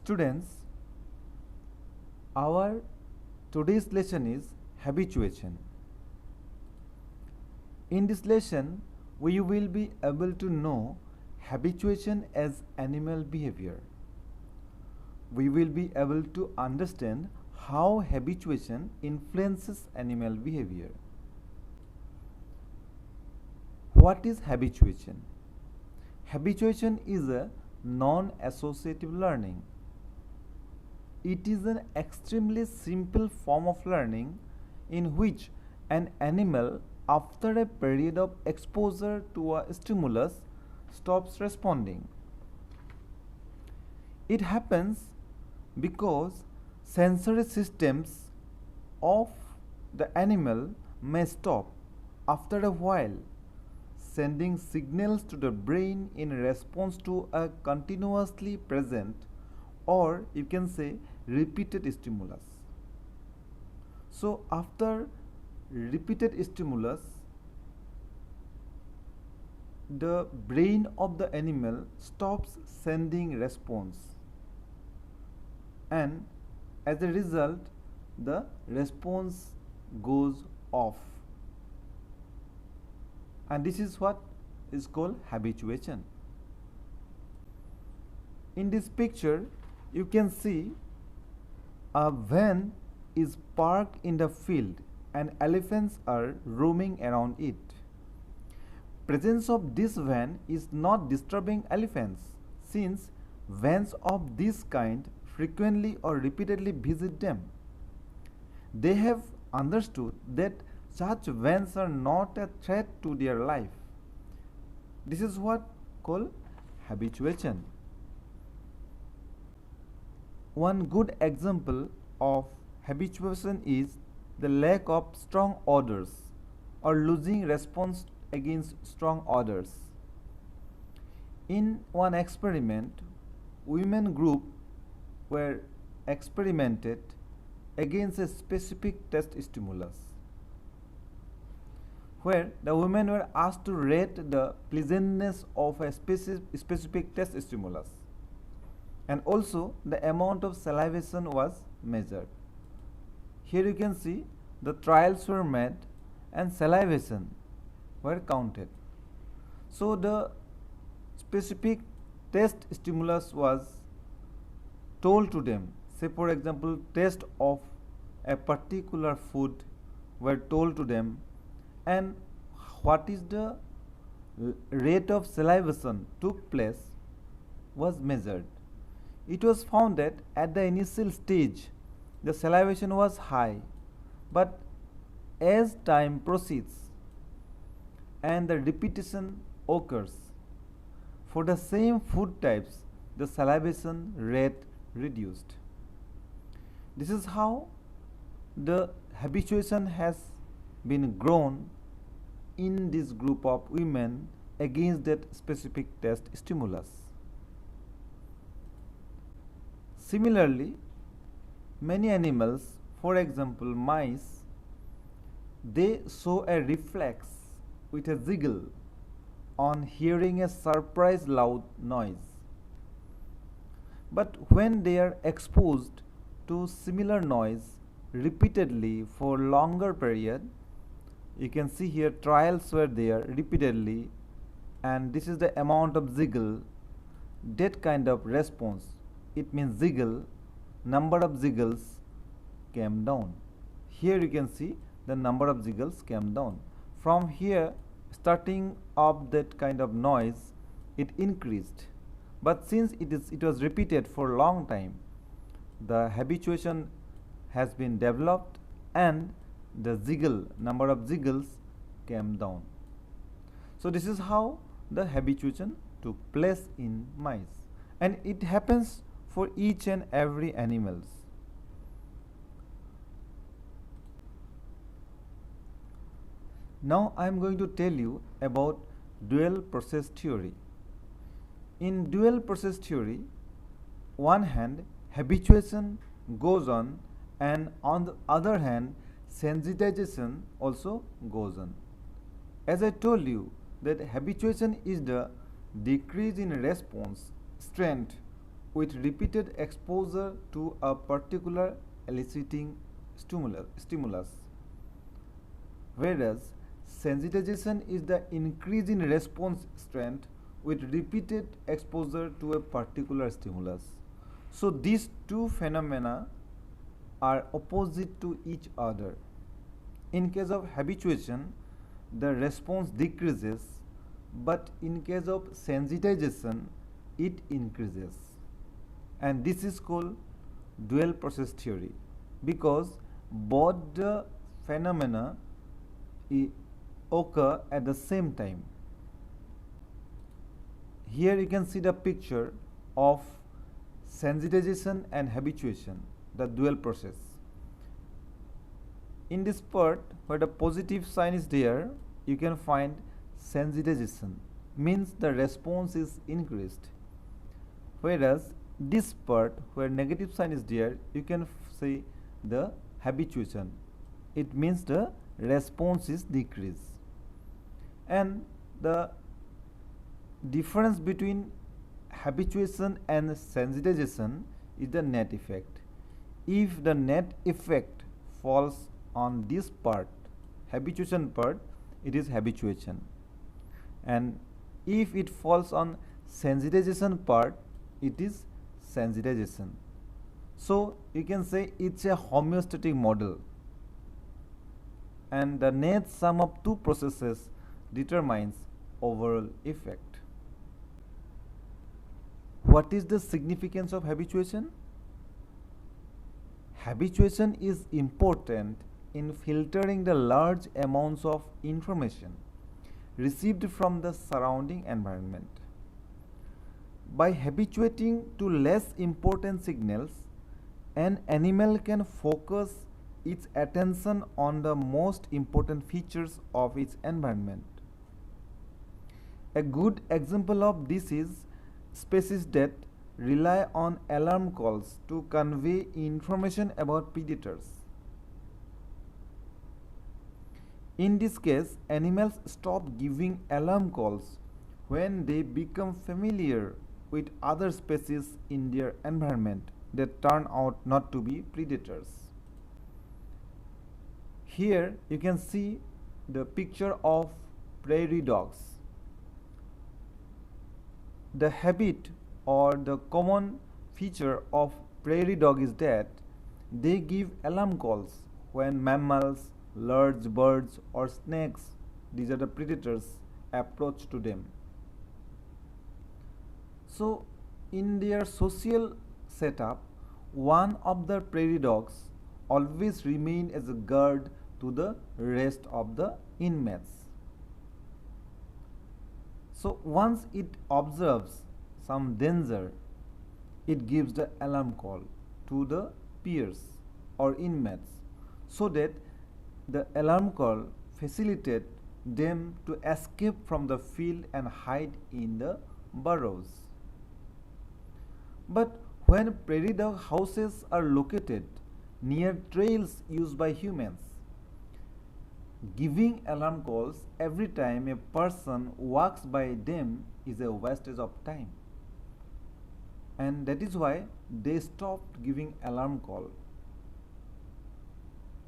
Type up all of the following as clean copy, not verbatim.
Students, our today's lesson is habituation. In this lesson, we will be able to know habituation as animal behavior. We will be able to understand how habituation influences animal behavior. What is habituation? Habituation is a non-associative learning. It is an extremely simple form of learning in which an animal, after a period of exposure to a stimulus, stops responding. It happens because sensory systems of the animal may stop after a while, sending signals to the brain in response to a continuously present, or you can say repeated stimulus. So after repeated stimulus, the brain of the animal stops sending response, and as a result the response goes off, and this is what is called habituation. In this picture you can see a van is parked in the field and elephants are roaming around it. Presence of this van is not disturbing elephants, since vans of this kind frequently or repeatedly visit them. They have understood that such vans are not a threat to their life. This is what called habituation. One good example of habituation is the lack of strong orders or losing response against strong orders. In one experiment, women group were experimented against a specific test stimulus, where the women were asked to rate the pleasantness of a specific test stimulus, and also the amount of salivation was measured. Here you can see the trials were made and salivation were counted. So the specific test stimulus was told to them. Say for example, taste of a particular food were told to them, and what is the rate of salivation took place was measured. It was found that at the initial stage the salivation was high, but as time proceeds and the repetition occurs for the same food types, the salivation rate reduced. This is how the habituation has been grown in this group of women against that specific test stimulus. Similarly, many animals, for example mice, they show a reflex with a jiggle on hearing a surprise loud noise. But when they are exposed to similar noise repeatedly for longer period, you can see here trials were there repeatedly, and this is the amount of jiggle, that kind of response, it means jiggle, number of jiggles came down. Here you can see the number of jiggles came down. From here, starting of that kind of noise, it increased, but since it was repeated for a long time, the habituation has been developed and the jiggle, number of jiggles came down. So this is how the habituation took place in mice, and it happens for each and every animals. Now I am going to tell you about dual process theory. In dual process theory, one hand habituation goes on, and on the other hand sensitization also goes on. As I told you that habituation is the decrease in response strength with repeated exposure to a particular eliciting stimulus, whereas sensitization is the increase in response strength with repeated exposure to a particular stimulus. So these two phenomena are opposite to each other. In case of habituation, the response decreases, but in case of sensitization, it increases. And this is called dual process theory, because both the phenomena occur at the same time. Here you can see the picture of sensitization and habituation, the dual process. In this part where the positive sign is there, you can find sensitization, means the response is increased. Whereas this part where negative sign is there, you can say the habituation. It means the response is decreased. And the difference between habituation and sensitization is the net effect. If the net effect falls on this part, habituation part, it is habituation. And if it falls on sensitization part, it is sensitization. So you can say it's a homeostatic model, and the net sum of two processes determines overall effect. What is the significance of habituation? Habituation is important in filtering the large amounts of information received from the surrounding environment. By habituating to less important signals, an animal can focus its attention on the most important features of its environment. A good example of this is species that rely on alarm calls to convey information about predators. In this case, animals stop giving alarm calls when they become familiar with other species in their environment that turn out not to be predators. Here you can see the picture of prairie dogs. The habit or the common feature of prairie dog is that they give alarm calls when mammals, large birds or snakes, these are the predators, approach to them. So in their social setup, one of the prairie dogs always remain as a guard to the rest of the inmates. So once it observes some danger, it gives the alarm call to the peers or inmates, so that the alarm call facilitates them to escape from the field and hide in the burrows. But when prairie dog houses are located near trails used by humans, giving alarm calls every time a person walks by them is a wastage of time. And that is why they stopped giving alarm call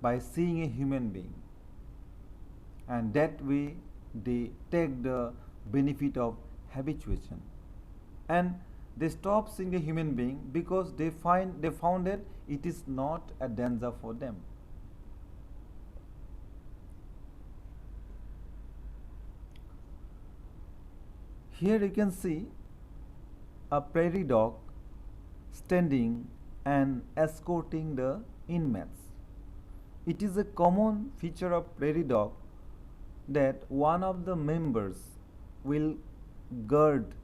by seeing a human being. And that way they take the benefit of habituation. And they stop seeing a human being because they found that it is not a danger for them. Here you can see a prairie dog standing and escorting the inmates. It is a common feature of prairie dog that one of the members will guard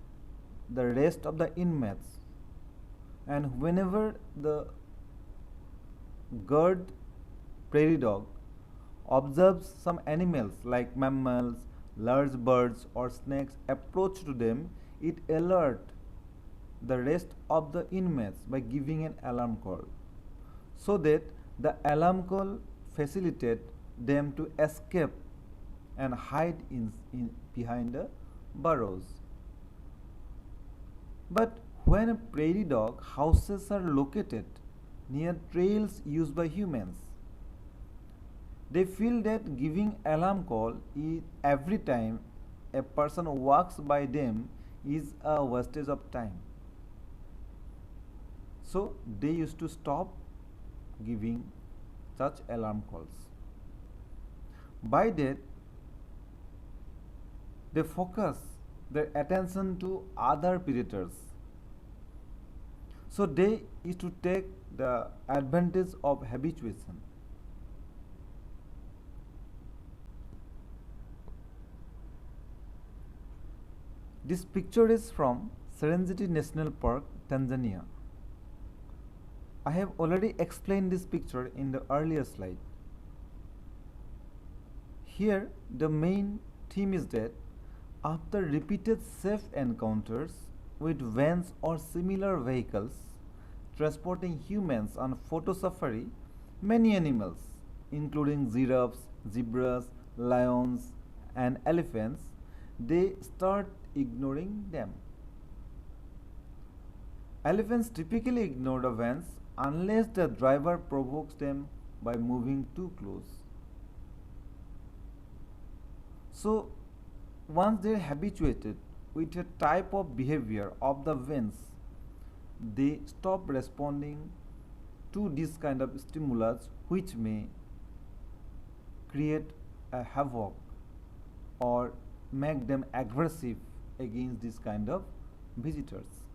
the rest of the inmates, and whenever the guard prairie dog observes some animals like mammals, large birds or snakes approach to them, it alerts the rest of the inmates by giving an alarm call, so that the alarm call facilitates them to escape and hide in behind the burrows. But When prairie dog houses are located near trails used by humans, they feel that giving alarm call every time a person walks by them is a wastage of time. So they used to stop giving such alarm calls. By that, they focus their attention to other predators. So they used to take the advantage of habituation. This picture is from Serengeti National Park, Tanzania. I have already explained this picture in the earlier slide. Here, the main theme is that after repeated safe encounters with vans or similar vehicles transporting humans on photo safari, many animals, including giraffes, zebras, lions, and elephants, they start ignoring them. Elephants typically ignore the vans unless the driver provokes them by moving too close. So, once they are habituated with a type of behavior of the vans, they stop responding to this kind of stimulus, which may create a havoc or make them aggressive against this kind of visitors.